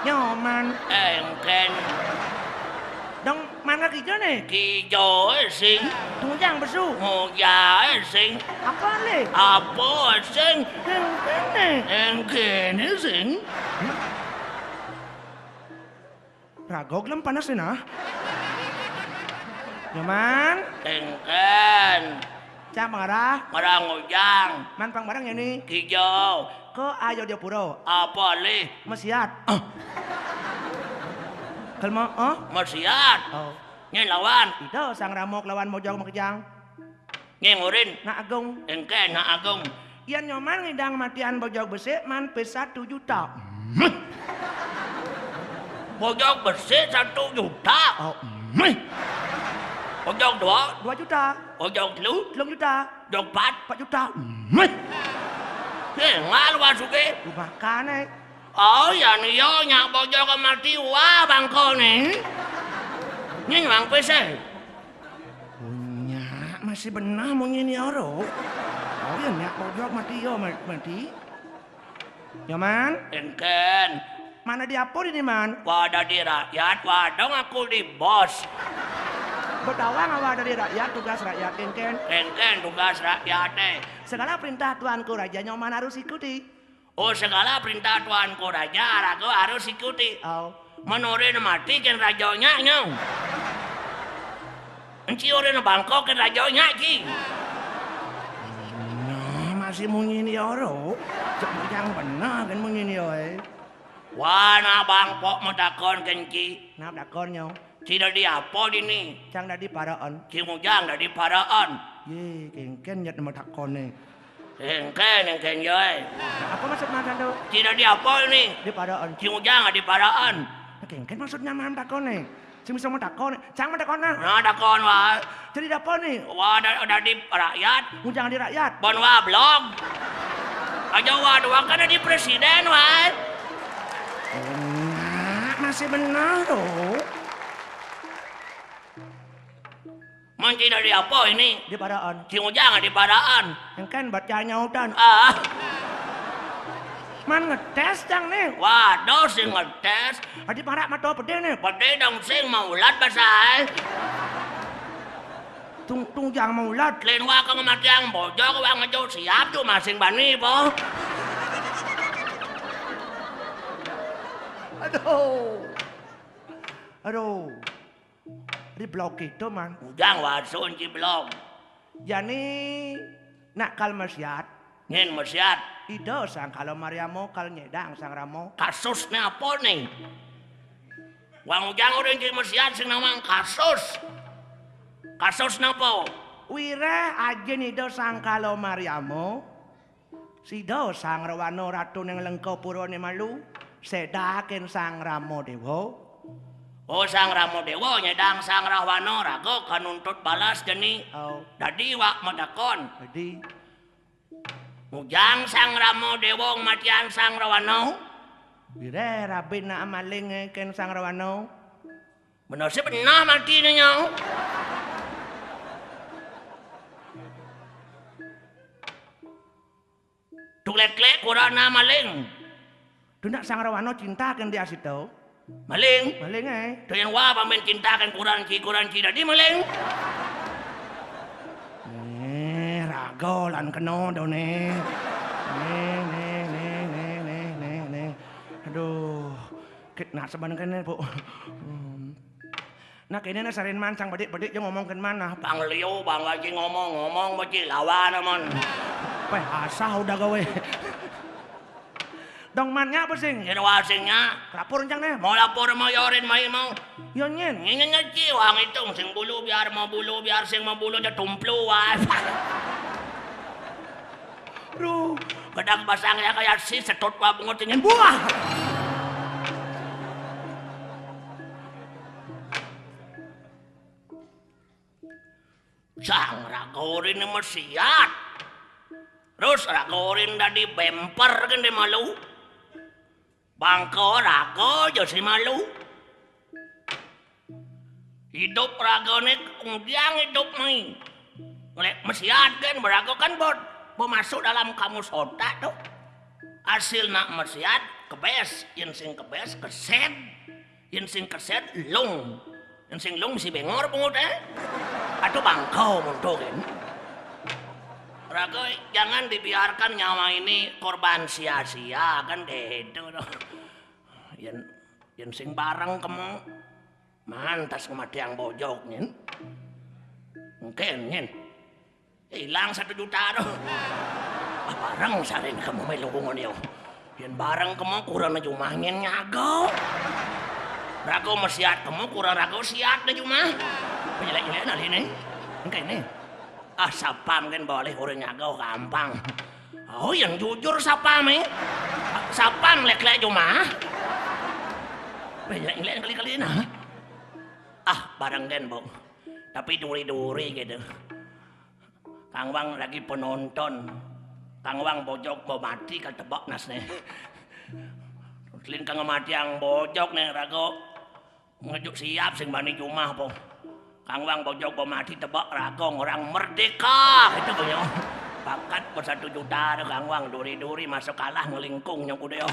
Nyoman. Engken. Dong man kaki jane. Kijo sing. Ujang besu. Uja sing. Apa le? Apa sing. Engkene sing. Ragog lang panas din ah. Nyaman. Engken. Cang pangarah. Marang ujang. Man pang barang yan ni. Kijo. Ko ayaw dia puro. Apa li? Masiat. Kalma Masiat. Nyen lawan. Ito sang ramok lawan mo jog makijang. Ngengurin. Nak agung. Engke nak agung. Yan nyoman ngidang matian bojog besi man pe 1 juta. Bojog besi 1 juta. Oh. Bojog 2. 2 juta. Bojog 3. 3 juta. Bojog 4. 4 juta. Ngal wasuke. Makane. Oh ya niyo nyak bojog mati wah bangko nih. Nyen wang pese. Punya masih benar mau nyini oro. Oh ya nyak bojog mati yo mati. Nyaman? Engken. Mana diapur ini man? Wadah di rakyat, wadong aku di bos. Berdawang awal dari rakyat, tugas rakyat kengken. Engken tugas rakyat deh. Segala perintah tuanku raja nyoman harus ikuti. Oh segala perintah tuanku raja, rago harus ikuti. Oh. Menorin mati kan rajonya nyong. Enciurin Bangkok kan rajonya ki. Nah, masih mau nyini oro. Cek yang benar kan mau nyini oi. Wah na Bangkok mau takon kenci. Nah dakonnya. Cina di apa ini? Cang dari paraan. Cimujang dari paraan. Ye, kengken nyat nama takone. Engken yoy. Apa maksud makan tuh? Cina di apa ini? Di paraan. Cimujang di paraan. Kengken maksudnya mana takone? Cing bisa mau takone. Cang mau takona. Nah takon wah. Jadi apa nih? Wah ada di rakyat. Jangan di rakyat. Bon wah blog. Aja wah doang kan di presiden wah. Nah, masih benar tuh. Manci dari apa ini? Di paraan. Cimujang di paraan. Kengken bacanya udan. Ah. Man ngetes cang nih. Waduh sing ngetes. Adi parak mata pede nih. Pede dong sing maulat basah. Tung jang maulat. Lain wah kang matiang bojog wah ngejo siap tuh masing bani po. Aduh. Di blok itu man. Ujang wasun ci blog. Jani nak kal masyat. Ngen masyat. Ida sang kalau Mariamo kal nyedang sang Ramo. Kasusnya apa nih? Wang ujang udah ci masyat sing namang kasus. Kasus napa? Wire ajen ida sang kalau Mariamo. Sida sang Rawano ratu ning lengko purwane malu. Sedaken sang Ramo Dewa. Oh sang Ramo Dewa nyedang sang Rawano rago kanuntut balas geni. Oh, Dadi wak madakon. jadi Ujang sang Ramo Dewa matian sang Rawano. wire rabin na amaling ken sang Rawano. Bener sih benar mati niya. Tulek-lek kurang na maling. Dunak sang Rawano cinta kan dia situ. Maling. Maling Ito yung wa pamen cintakan kurang ci dadi maling. Rago lan keno do ne. Aduh. Kit nak seban kene, Bu. Nah kene na sarin mancang badik-badik yo ngomong ken mana. Pangliw bang lagi ngomong ba ci lawa naman. Pe asah udah gawe. Dong mannya apa sing? Ginawa singnya. Lapor cang ne. Mau lapor mo yorin may mo. Yo nyen. Ngingan ci wang itong sing bulu biar mabulo biar sing mabulo niya tumplo wa. Aduh. Kadang basangnya kayak si setot pa bungot ingin buah. Sang ragorin ni masyat. Terus ragorin na di bemper kan di malu. Bangko rago jo si malu. Hidup rago ni kemudian hidup ni. Oleh masyat kan berago kan bod. Masuk dalam kamus otak tuh. Hasil nak masyat kebes. Yang sing kebes keset. Yang sing keset lung. Yang sing lung si bengor pungut Atau bangkau muntukin. Rago, jangan dibiarkan nyawa ini korban sia-sia kan deh itu. Yang sing bareng kamu mantas kematian bojok nyen. Mungkin nyen. Hilang 1 juta tuh. Bareng sarin kamu may lubungan yun. Yan bareng kamu kurang na jumangin nyagaw. Rago masyat kamu kurang rago siat na jumah. Panyalay-ilay na rin eh. Ang kayo na eh. Ah sapam kan boleh orang nyagau gampang. Oh yang jujur sapam sapam lek-lek cuma. Banyak lek kali-kali nah. Ah barang kan bong. Tapi duri-duri gitu. Kang Wang lagi penonton. Kang Wang bojok mau mati kan tebak nas nih. Lin kang mati yang bojok nih rago. Ngejuk siap sing bani cuma po. Kang Wang bojok mau mati tebak rago orang merdeka itu punya. Pakat per 1 juta Kang Wang duri-duri masuk kalah ngelingkung yang kudu yo.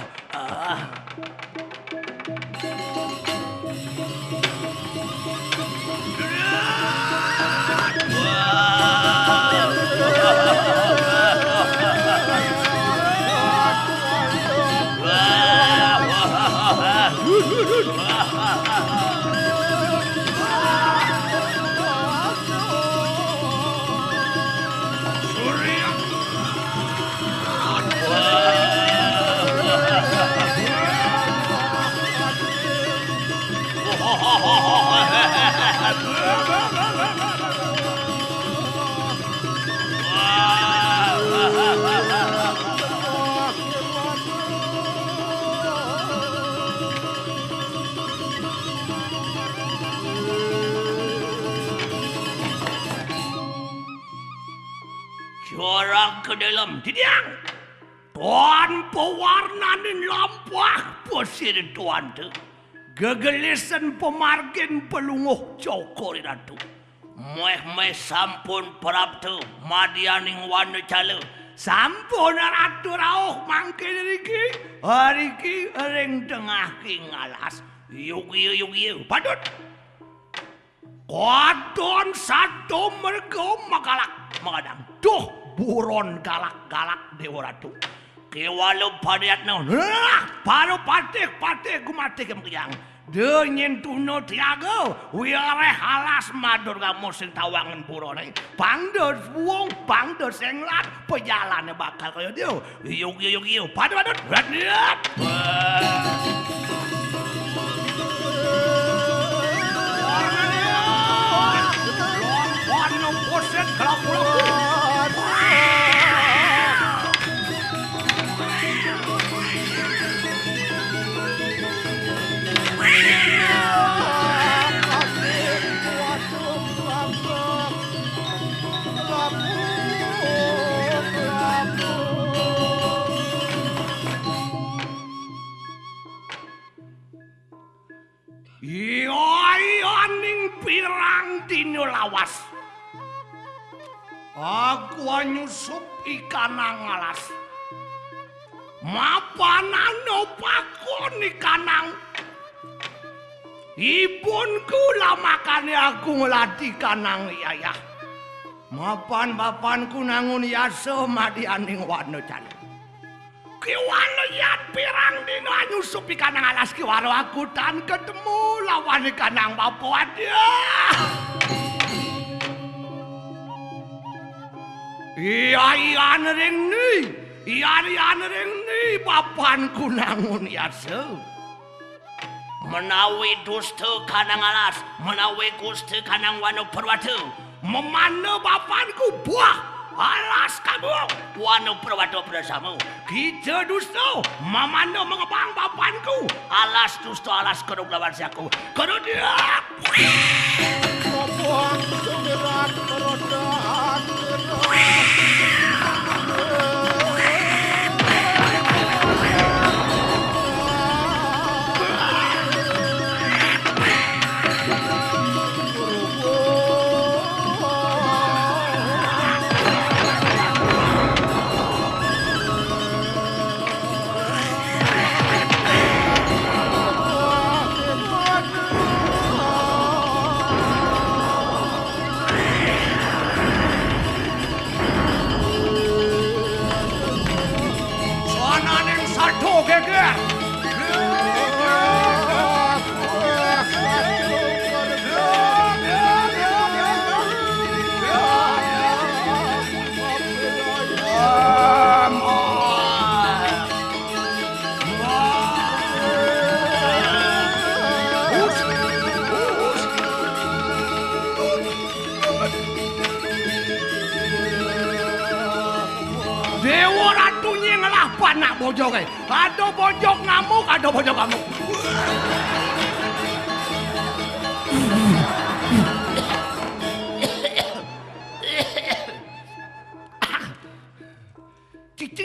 Corak ke dalam didiang. Tuan pewarnanin lampah posir tuan tu. Gegelisan pemargin pelunguh cokor ratu. Meh sampun praptu madianing wana cale. Sampun ratu rauh mangkin riki. Hariki ring tengah kingalas. Yugi padut. Kodon satu mergo magalak magadang. Duh buron galak-galak dewa ratu. Kewalau padiat naon. Paru patik gumatik yang Denyen tuno tiago, wiare halas madur kamu sing tawangan purone. Pangdos buong, pangdos senglat, pejalannya bakal kaya dia. Yuk, padut, radiat. Warna poset kelap-kelap. Ning pirang dino lawas. Aku nyusup ikan ngalas. Mapanano pakon ikanang. Ibunku lah makane aku ngelati kanang yayah. Mapan bapanku nangun yaso madianing wano cale. Kiwalo yat pirang dino nyusup ikan alas kiwalo aku tan ketemu lawan ikanang bapo adia. Iyan ring ni bapanku nangun yaso. Menawi dusta kanang alas, menawi gusti kanang wano perwatu, memana bapanku buah. Alas kamu, wano perwatu bersamamu. Kita dusta, mamano mengebang bapanku. Alas dusta, alas keduk lawan siaku. Keduk dia. Bapak segerak merodak. bojo kae. Aduh bojok ngamuk, aduh bojok ngamuk.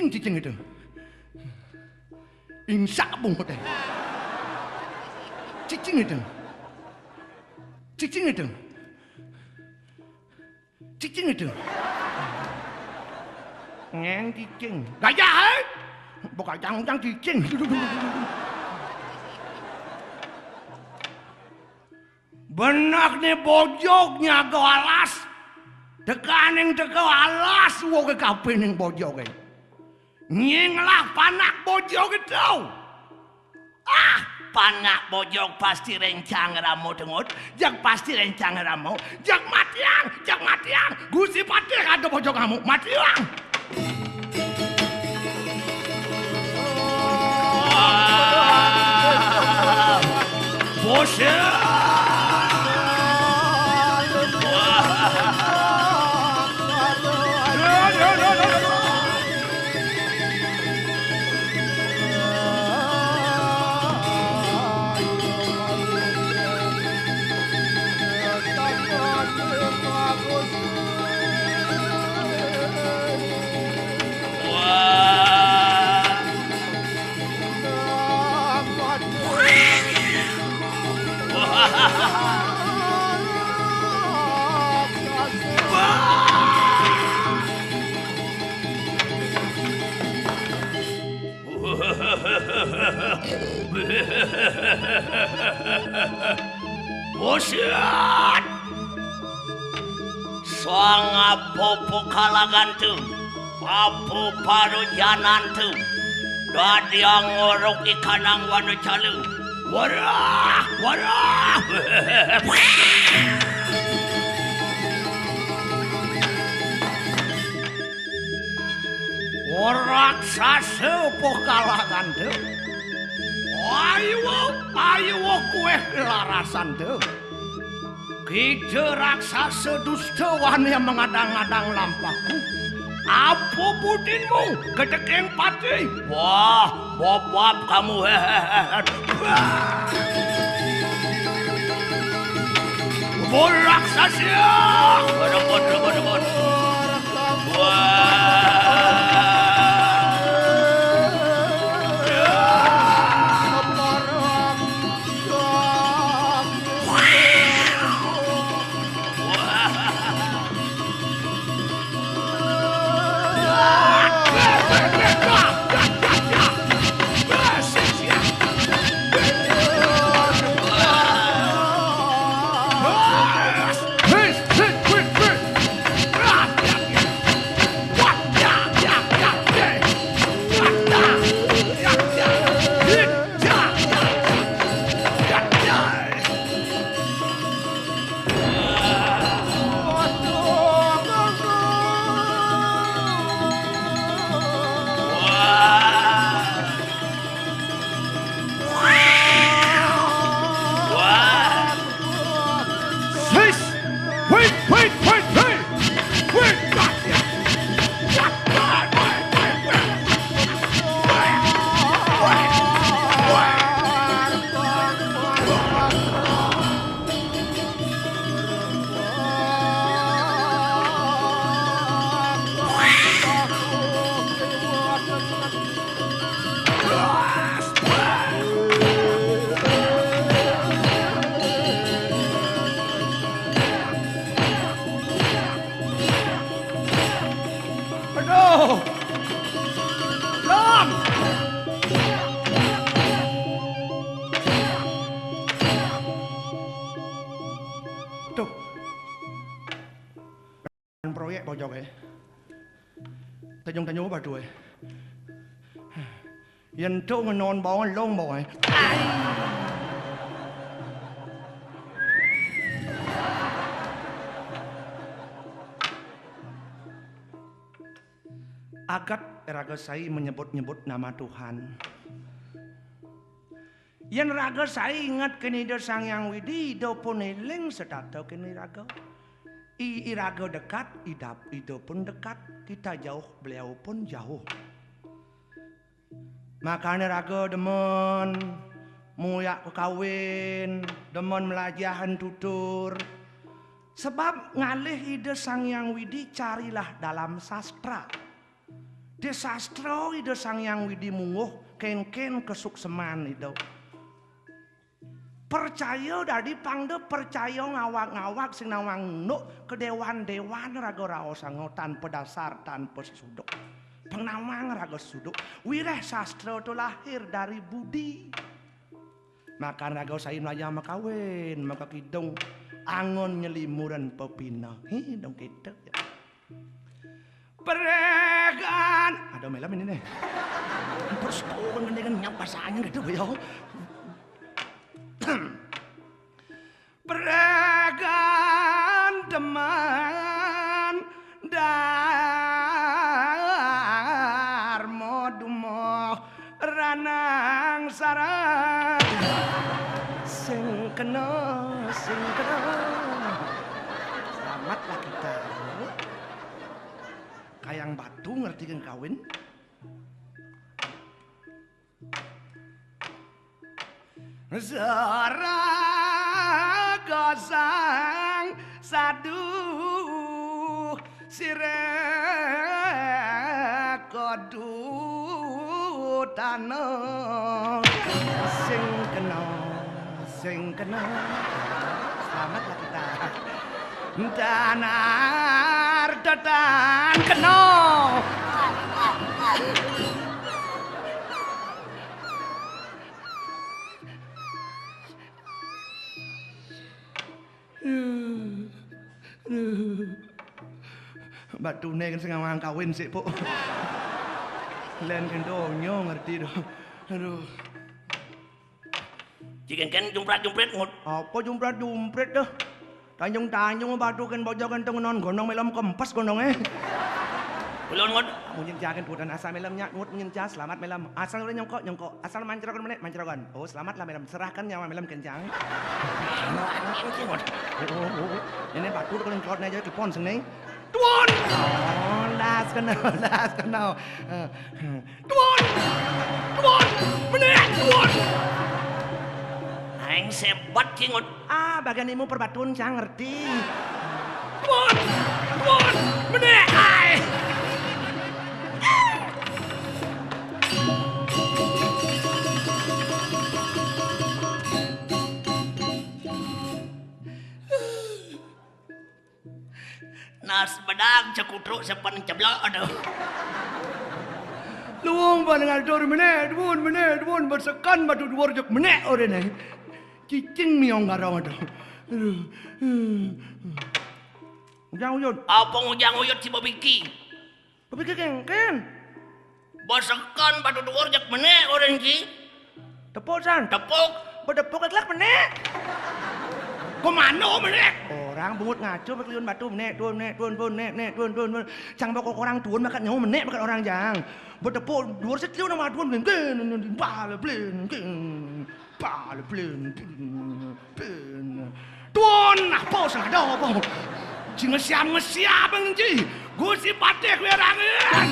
Cicing itu. Insya bungut deh. Cicing itu. Ngeng cicing. Gajah eh? Bukan cang cicing. Benak nih bojoknya ke alas. Tekaning teka alas wo ke kape ning bojok e. Nyinglah panak bojok itu. Panak bojok pasti rencang ramu dengut. Jak pasti rencang ramu. Jak matiang. Gusti patih ada bojok kamu. Matiang. Bosnya. Buset! Sang apo kalagan tu, apo parujanan tu, dadi ngorok ikanang wanu calu. Warah! Warak sase po kalagan tu. Ayo kue kelarasan tu. Kita raksasa dusta wani yang mengadang-adang lampahku. Apa budinmu? Kedekeng pati. Wah, bop kamu hehehe. Bol raksasa. Berebut. Wah. Proyek pojok Tanyong berdua. Yang tu ngon bawang long boy. Agat raga saya menyebut-nyebut nama Tuhan. Yang raga saya ingat kini Sang Yang Widi do pun eling sedata kini raga. Iraga dekat, Ida pun dekat, kita jauh, beliau pun jauh. Makane raga demen muyak kekawin, demen melajahan tutur. Sebab ngalih ide Sang Hyang Widi carilah dalam sastra. Di sastra ide Sang Hyang Widi munguh ken-ken kesukseman itu. Percaya dari pangde percaya ngawak-ngawak sing nawang nuk ke dewan-dewan raga raos tanpa dasar tanpa sesuduk. Penawang raga suduk. Wireh sastra itu lahir dari budi. Maka raga sayin wayah makawin maka kidung angon nyelimuran pepina. Dong kita ya. Peregan. Ada melam ini nih. Terus turun dengan nyapa bahasanya gitu ya. Peregan teman darmo dumo ranang sarang sing kena selamatlah kita kayang batu ngerti kan kawin Zara sang saduh sirek kodu tanah sing kena selamatlah kita danar datan kena batune kan sing ngawang kawin sik, Puk. Len kan donyo ngerti do. Aduh. Jikan kan jumprat-jumprit ngut. Apa jumprat-jumprit dah? Tanjung-tanjung batu kan bojo kan non gondong melam kempes gondongnya. Ulun ngut. Munyin jagan tudan asal melam nyak ngut munyin jas selamat melam. Asal udah nyongkok. Asal mancrokan menit mancrokan. Oh, selamatlah melam. Serahkan nyawa melam kencang. Oh. Ini batu kan klot aja kipon sing ning. Tuan! Oh, las kenal. Tuan! Menit, Tuan! Aing sebat cingut. Bagian imu perbatun saya ngerti. Tuan! Menit, ay! Nas bedang cekutruk sepan ceblok aduh. Luang dengan dor menit, Tuan bersekan batu dua rejek menit orang ni. Cicing miong garang aduh. Ujang uyut. Apa ujang uyut si Bobiki? Bobiki ken. Bersekan batu dua rejek menit orang si. Tepuk san. Tepuk. Berdepuk kelak menit. Komando menit. Orang bungut ngaco berkeliun batu menit, Tuan. Cang pokok orang Tuan makan nyawa menit makan orang jang. Berdepuk dua setiu nama Tuan pala plin. Tuan apa sang ada apa? Jing ngesiam nji. Gusi patek werangan.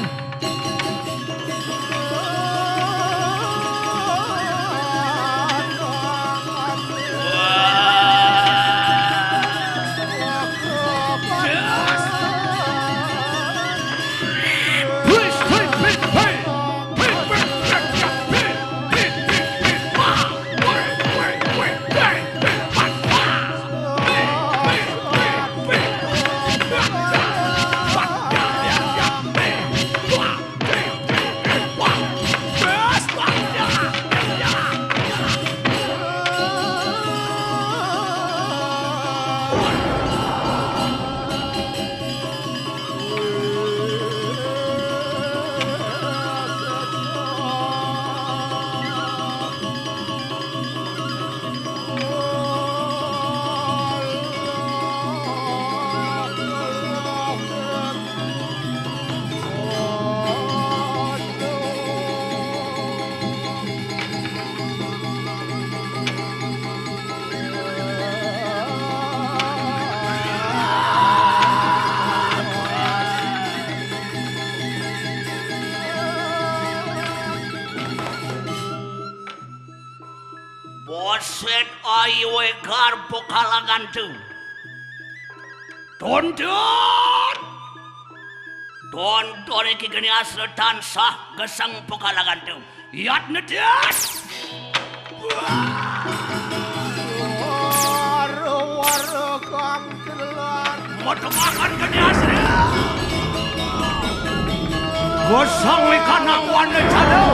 set ayu garpo kalagantu. Tonton iki geni asra tansah gesang pokalagantu. Yat nedas. Waro kang telan. Matemakan geni asra. Gosong ikanang wana jalo.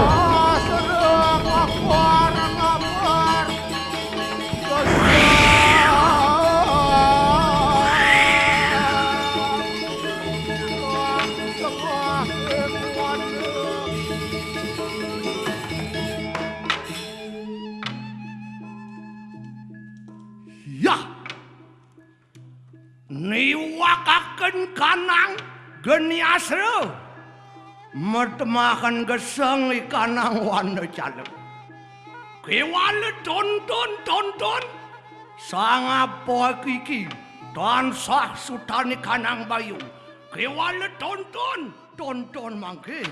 Serang lapar lapar. Ya. Niwakaken kanang geni asra. Mertemakan gesang ikanang wana jalo. Kewale tonton. Sangapo iki tansah sutani kanang bayu. Kewale tonton mangke.